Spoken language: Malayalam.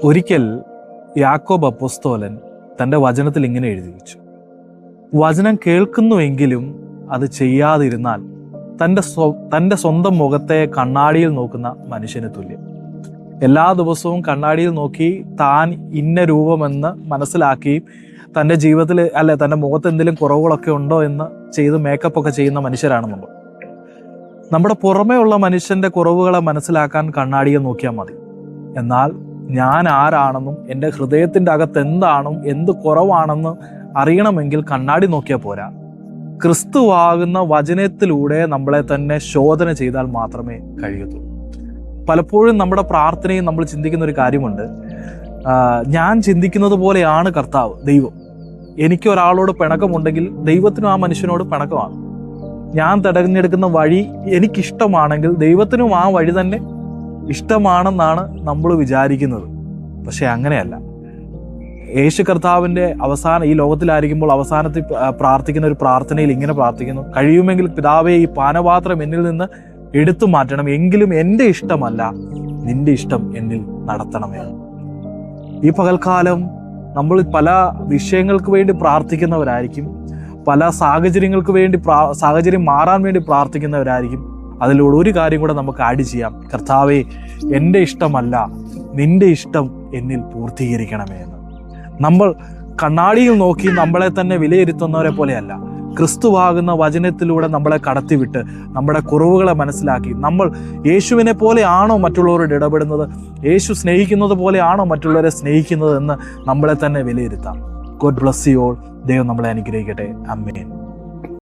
ഒരിക്കൽ യാക്കോബ് അപ്പോസ്തലൻ തൻ്റെ വചനത്തിൽ ഇങ്ങനെ എഴുതി വെച്ചു: വചനം കേൾക്കുന്നുവെങ്കിലും അത് ചെയ്യാതിരുന്നാൽ തൻ്റെ സ്വന്തം മുഖത്തെ കണ്ണാടിയിൽ നോക്കുന്ന മനുഷ്യന് തുല്യം. എല്ലാ ദിവസവും കണ്ണാടിയിൽ നോക്കി താൻ ഇന്ന രൂപമെന്ന് മനസ്സിലാക്കുകയും തൻ്റെ ജീവിതത്തിൽ തൻ്റെ മുഖത്ത് എന്തെങ്കിലും കുറവുകളൊക്കെ ഉണ്ടോ എന്ന് ചെയ്ത് മേക്കപ്പൊക്കെ ചെയ്യുന്ന മനുഷ്യരാണ് നമ്മൾ. നമ്മുടെ പുറമേ ഉള്ള മനുഷ്യൻ്റെ കുറവുകളെ മനസ്സിലാക്കാൻ കണ്ണാടിയെ നോക്കിയാൽ മതി. എന്നാൽ ഞാൻ ആരാണെന്നും എൻ്റെ ഹൃദയത്തിൻ്റെ അകത്ത് എന്താണെന്നും എന്ത് കുറവാണെന്ന് അറിയണമെങ്കിൽ കണ്ണാടി നോക്കിയാൽ പോരാ. ക്രിസ്തുവാകുന്ന വചനത്തിലൂടെ നമ്മളെ തന്നെ ശോധന ചെയ്താൽ മാത്രമേ കഴിയത്തുള്ളൂ. പലപ്പോഴും നമ്മുടെ പ്രാർത്ഥനയും നമ്മൾ ചിന്തിക്കുന്ന ഒരു കാര്യമുണ്ട്: ഞാൻ ചിന്തിക്കുന്നത് പോലെയാണ് കർത്താവ്, ദൈവം. എനിക്ക് ഒരാളോട് പിണക്കമുണ്ടെങ്കിൽ ദൈവത്തിനും ആ മനുഷ്യനോട് പിണക്കമാണ്. ഞാൻ തിരഞ്ഞെടുക്കുന്ന വഴി എനിക്കിഷ്ടമാണെങ്കിൽ ദൈവത്തിനും ആ വഴി തന്നെ ഇഷ്ടമാണെന്നാണ് നമ്മൾ വിചാരിക്കുന്നത്. പക്ഷെ അങ്ങനെയല്ല. യേശു കർത്താവിൻ്റെ ഈ ലോകത്തിലായിരിക്കുമ്പോൾ അവസാനത്തിൽ പ്രാർത്ഥിക്കുന്ന ഒരു പ്രാർത്ഥനയിൽ ഇങ്ങനെ പ്രാർത്ഥിക്കുന്നു: കഴിയുമെങ്കിൽ പിതാവേ, ഈ പാനപാത്രം എന്നിൽ നിന്ന് എടുത്തു മാറ്റണം, എങ്കിലും എൻ്റെ ഇഷ്ടമല്ല നിന്റെ ഇഷ്ടം എന്നിൽ നടത്തണമേ. ഈ പകൽക്കാലം നമ്മൾ പല വിഷയങ്ങൾക്ക് വേണ്ടി പ്രാർത്ഥിക്കുന്നവരായിരിക്കും, പല സാഹചര്യങ്ങൾക്ക് വേണ്ടി സാഹചര്യം മാറാൻ വേണ്ടി പ്രാർത്ഥിക്കുന്നവരായിരിക്കും. അതിലൂടെ ഒരു കാര്യം കൂടെ നമുക്ക് ആഡ് ചെയ്യാം: കർത്താവേ, എൻ്റെ ഇഷ്ടമല്ല നിന്റെ ഇഷ്ടം എന്നിൽ പൂർത്തീകരിക്കണമേ എന്ന്. നമ്മൾ കണ്ണാടിയിൽ നോക്കി നമ്മളെ തന്നെ വിലയിരുത്തുന്നവരെ പോലെയല്ല, ക്രിസ്തുവാകുന്ന വചനത്തിലൂടെ നമ്മളെ കടത്തിവിട്ട് നമ്മുടെ കുറവുകളെ മനസ്സിലാക്കി നമ്മൾ യേശുവിനെ പോലെയാണോ മറ്റുള്ളവരോട് ഇടപെടുന്നത്, യേശു സ്നേഹിക്കുന്നത് പോലെയാണോ മറ്റുള്ളവരെ സ്നേഹിക്കുന്നത് എന്ന് നമ്മളെ തന്നെ വിലയിരുത്താം. God bless you all. ദൈവം നമ്മളെ അനുഗ്രഹിക്കട്ടെ. ആമേൻ.